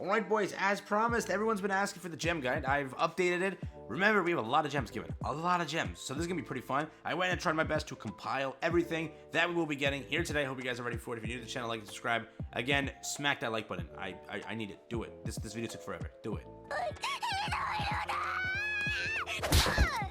Alright boys, as promised, everyone's been asking for the gem guide. I've updated it. Remember, we have a lot of gems given. A lot of gems. So this is going to be pretty fun. I went and tried my best to compile everything that we will be getting here today. Hope you guys are ready for it. If you're new to the channel, like and subscribe. Again, smack that like button. I need it. Do it. This video took forever. Do it.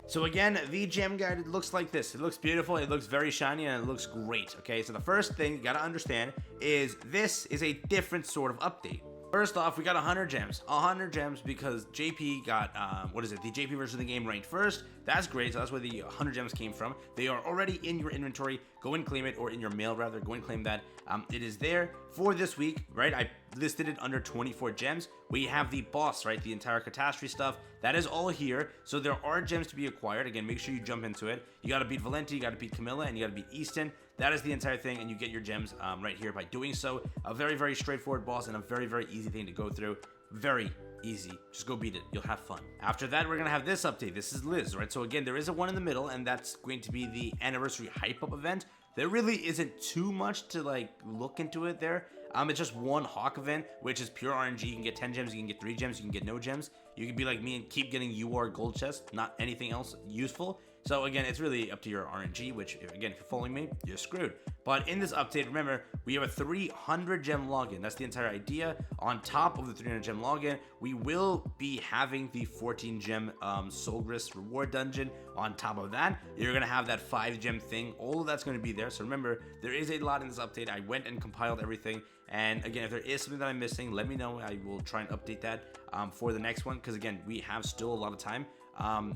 So again, the gem guide, it looks like this. It looks beautiful, it looks very shiny, and it looks great. Okay, so the first thing you gotta understand is this is a different sort of update. First off, we got 100 gems. 100 gems because JP got, the JP version of the game ranked first. That's great, so that's where the 100 gems came from. They are already in your inventory. Go and claim it, or in your mail rather. Go and claim that. It is there for this week, right? I listed it under 24 gems. We have the boss, right? The entire catastrophe stuff. That is all here. So there are gems to be acquired. Again, make sure you jump into it. You got to beat Valenti, you got to beat Camilla, and you got to beat Easton. That is the entire thing, and you get your gems right here by doing so. A very, very straightforward boss and a very, very easy thing to go through. Very easy. Just go beat it. You'll have fun. After that, we're going to have this update. This is Liz, right? So again, there is a one in the middle, and that's going to be the anniversary hype-up event. There really isn't too much to like look into it there. It's just one Hawk event, which is pure RNG. You can get 10 gems, you can get 3 gems, you can get no gems. You can be like me and keep getting UR gold chest, not anything else useful. So again, it's really up to your RNG, which again, if you're following me, you're screwed. But in this update, remember, we have a 300 gem login. That's the entire idea. On top of the 300 gem login, we will be having the 14 gem Zeldris reward dungeon. On top of that, you're gonna have that 5 gem thing. All of that's gonna be there. So remember, there is a lot in this update. I went and compiled everything. And again, if there is something that I'm missing, let me know. I will try and update that for the next one. Because again, we have still a lot of time.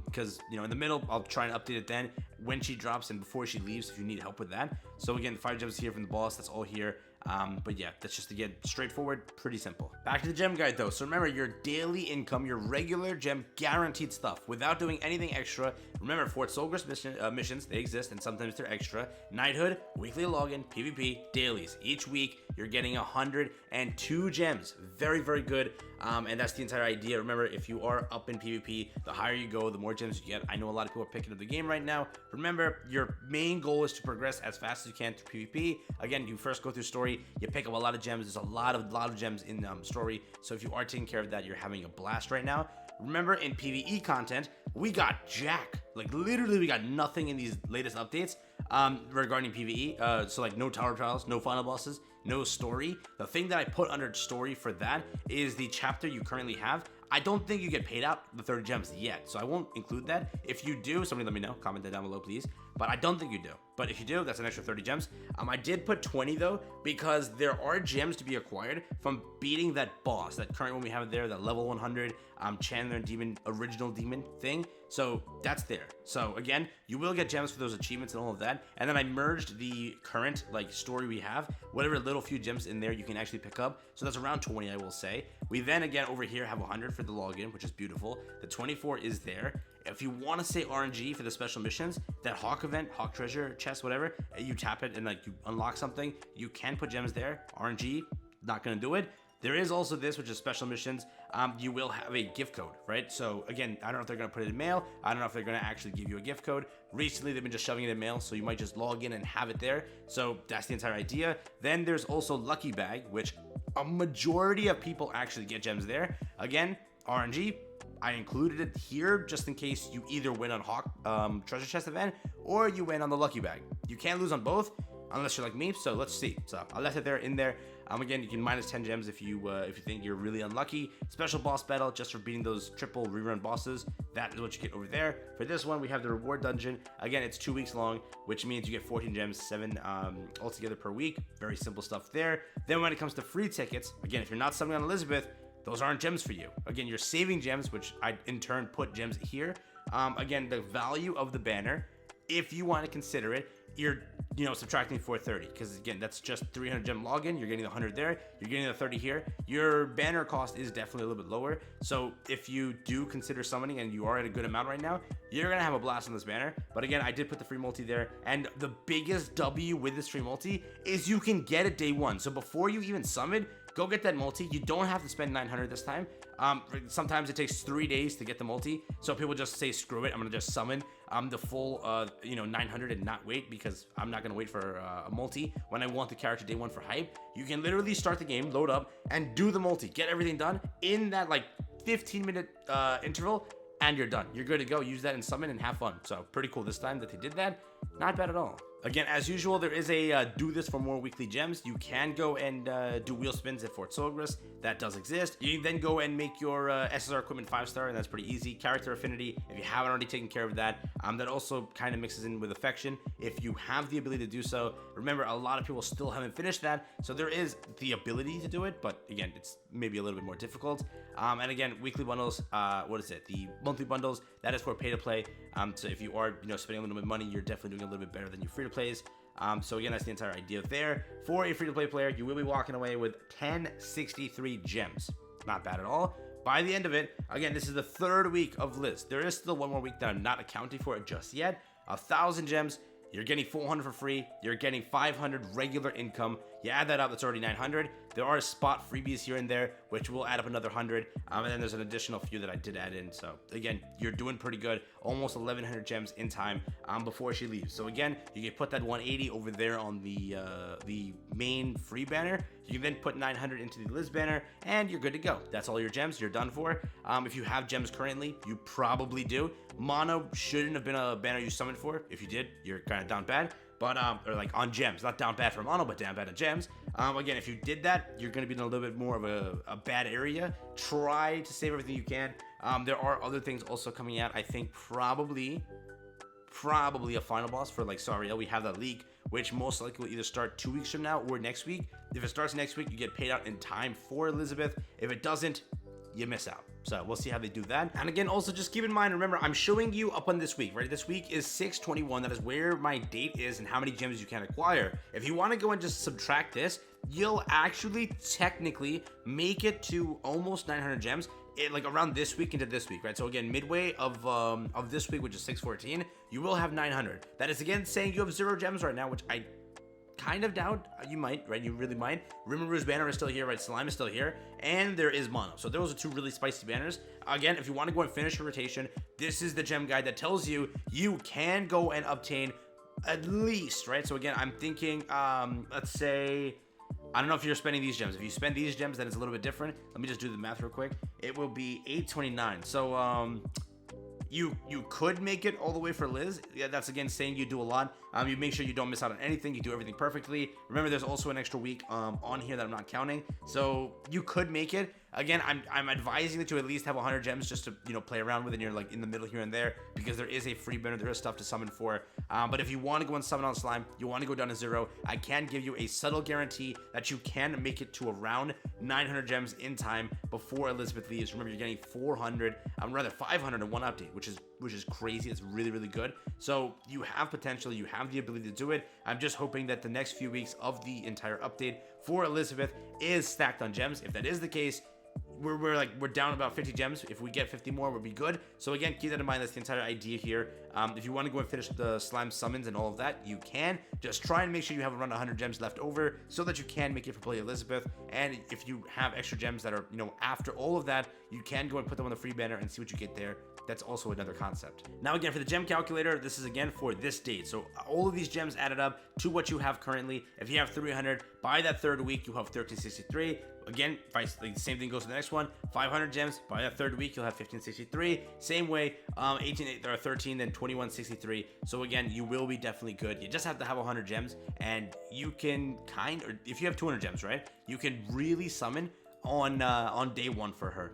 Because you know, in the middle, I'll try and update it then when she drops and before she leaves if you need help with that. So again, 5 gems here from the boss. That's all here. But yeah, that's just, again, straightforward, pretty simple. Back to the gem guide though. So remember, your daily income, your regular gem guaranteed stuff without doing anything extra. Remember, Fort Zeldris missions, they exist and sometimes they're extra. Knighthood, weekly login, PvP, dailies. Each week, you're getting 102 gems. Very, very good. And that's the entire idea. Remember, if you are up in PvP, the higher you go, the more gems you get. I know a lot of people are picking up the game right now. Remember, your main goal is to progress as fast as you can through PvP. Again, you first go through story, you pick up a lot of gems. There's a lot of gems in story. So if you are taking care of that, you're having a blast right now. Remember, in PvE content, we got jack. Like literally, we got nothing in these latest updates regarding PvE. So like no tower trials, no final bosses, no story. The thing that I put under story for that is the chapter you currently have. I don't think you get paid out the 30 gems yet, so I won't include that. If you do, somebody let me know. Comment that down below, please. But I don't think you do. But if you do, that's an extra 30 gems. I did put 20 though, because there are gems to be acquired from beating that boss, that current one we have there, that level 100 Chandler Demon, original demon thing. So that's there. So again, you will get gems for those achievements and all of that. And then I merged the current like story we have, whatever little few gems in there you can actually pick up. So that's around 20, I will say. We then again over here have 100 for the login, which is beautiful. The 24 is there. If you want to say RNG for the special missions, that Hawk event, Hawk treasure chest, whatever, you tap it and like you unlock something, you can put gems there. RNG, not gonna do it. There is also this, which is special missions. You will have a gift code, right? So again, I don't know if they're gonna put it in mail. I don't know if they're gonna actually give you a gift code. Recently, they've been just shoving it in mail, so you might just log in and have it there. So that's the entire idea. Then there's also Lucky Bag, which a majority of people actually get gems there. Again, RNG. I included it here just in case you either win on Hawk treasure chest event or you win on the Lucky Bag. You can't lose on both unless you're like me, so let's see. So I left it there in there. Again, you can minus 10 gems if you think you're really unlucky. Special boss battle just for beating those triple rerun bosses. That is what you get over there. For this one, we have the reward dungeon. Again, it's 2 weeks long, which means you get 14 gems, 7 altogether per week. Very simple stuff there. Then when it comes to free tickets, again, if you're not summing on Elizabeth, those aren't gems for you. Again, you're saving gems, which I in turn put gems here. Again, the value of the banner, if you want to consider it, you're subtracting 430, because again, that's just 300 gem login. You're getting the 100 there, you're getting the 30 here. Your banner cost is definitely a little bit lower. So if you do consider summoning and you are at a good amount right now, you're gonna have a blast on this banner. But again, I did put the free multi there, and the biggest W with this free multi is you can get it day one. So before you even summon, go get that multi. You don't have to spend 900 this time. Sometimes it takes 3 days to get the multi, so people just say screw it, I'm gonna just summon the full 900 and not wait, because I'm not gonna wait for a multi when I want the character day one for hype. You can literally start the game, load up, and do the multi, get everything done in that like 15-minute interval, and you're done. You're good to go. Use that in summon and have fun. So pretty cool this time that they did that. Not bad at all. Again, as usual, there is a do this for more weekly gems. You can go and do wheel spins at Fort Solgris. That does exist. You can then go and make your SSR equipment 5-star, and that's pretty easy. Character affinity, if you haven't already taken care of that, that also kind of mixes in with affection. If you have the ability to do so, remember, a lot of people still haven't finished that, so there is the ability to do it, but again, it's maybe a little bit more difficult. And again, weekly bundles, the monthly bundles, that is for pay to play. So if you are spending a little bit of money, you're definitely doing a little bit better than your free to plays. So again, that's the entire idea there. For a free to play player, you will be walking away with 1063 gems. Not bad at all. By the end of it, again, this is the 3rd week of Liz. There is still one more week that I'm not accounting for it just yet. 1,000 gems. You're getting 400 for free. You're getting 500 regular income. You add that up, that's already 900. There are spot freebies here and there, which will add up another 100. And then there's an additional few that I did add in. So again, you're doing pretty good. Almost 1,100 gems in time before she leaves. So again, you can put that 180 over there on the main free banner. You can then put 900 into the Liz banner, and you're good to go. That's all your gems. You're done for. If you have gems currently, you probably do. Mono shouldn't have been a banner you summoned for. If you did, you're kind of down bad. But, or like on gems, not down bad for mono, but down bad on gems. Again, if you did that, you're going to be in a little bit more of a bad area. Try to save everything you can. There are other things also coming out. I think probably a final boss for like Sariel. We have that leak, which most likely will either start 2 weeks from now or next week. If it starts next week, you get paid out in time for Elizabeth. If it doesn't, you miss out. So we'll see how they do that. And again, also just keep in mind, remember, I'm showing you up on this week, right? This week is 6/21. That is where my date is and how many gems you can acquire. If you want to go and just subtract this, you'll actually technically make it to almost 900 gems. Like around this week into this week, right? So again, midway of this week, which is 6/14, you will have 900. That is again saying you have 0 gems right now, which I kind of doubt. You might, right? You really might. Rimuru's banner is still here, right? Slime is still here, and there is mono. So those are 2 really spicy banners. Again, if you want to go and finish your rotation, this is the gem guide that tells you you can go and obtain at least, right? So again, I'm thinking, let's say, I don't know if you're spending these gems. If you spend these gems, then it's a little bit different. Let me just do the math real quick. It will be 829. So you could make it all the way for Liz. Yeah, that's again saying you do a lot. You make sure you don't miss out on anything. You do everything perfectly. Remember, there's also an extra week on here that I'm not counting. So you could make it. Again, I'm advising that you at least have 100 gems just to play around with, and you're like in the middle here and there, because there is a free banner. There is stuff to summon for. But if you want to go and summon on Slime, you want to go down to 0, I can give you a subtle guarantee that you can make it to around 900 gems in time before Elizabeth leaves. Remember, you're getting 400, rather 500 in one update, which is crazy. It's really, really good. So you have potential. You have the ability to do it. I'm just hoping that the next few weeks of the entire update for Elizabeth is stacked on gems. If that is the case, we're down about 50 gems. If we get 50 more, we'll be good. So again, keep that in mind. That's the entire idea here. If you want to go and finish the slime summons and all of that, you can. Just try and make sure you have around 100 gems left over so that you can make it for play Elizabeth. And if you have extra gems that are after all of that, you can go and put them on the free banner and see what you get there. That's also another concept. Now again, for the gem calculator, this is again for this date. So all of these gems added up to what you have currently. If you have 300, by that 3rd week, you'll have 1363. Again, the same thing goes to the next one. 500 gems, by that 3rd week, you'll have 1563. Same way, 13, then 2163. So again, you will be definitely good. You just have to have 100 gems, and you can or if you have 200 gems, right? You can really summon on day 1 for her.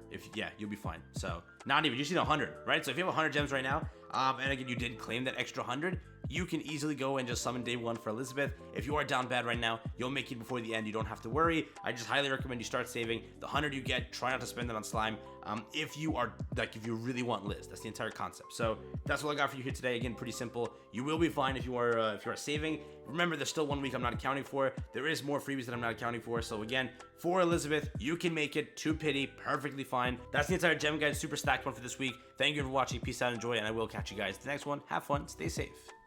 You'll be fine. So not even, you just need 100, right? So if you have 100 gems right now, and again, you did claim that extra 100, you can easily go and just summon day 1 for Elizabeth. If you are down bad right now, you'll make it before the end. You don't have to worry. I just highly recommend you start saving. The 100 you get, try not to spend it on slime. If you really want Liz, that's the entire concept. So that's what I got for you here today. Again, pretty simple. You will be fine if you are saving. Remember, there's still 1 week I'm not accounting for. There is more freebies that I'm not accounting for. So again, for Elizabeth, you can make it to pity perfectly fine. That's the entire gem guide, super stacked one for this week. Thank you for watching. Peace out, enjoy, and I will catch you guys the next one. Have fun, stay safe.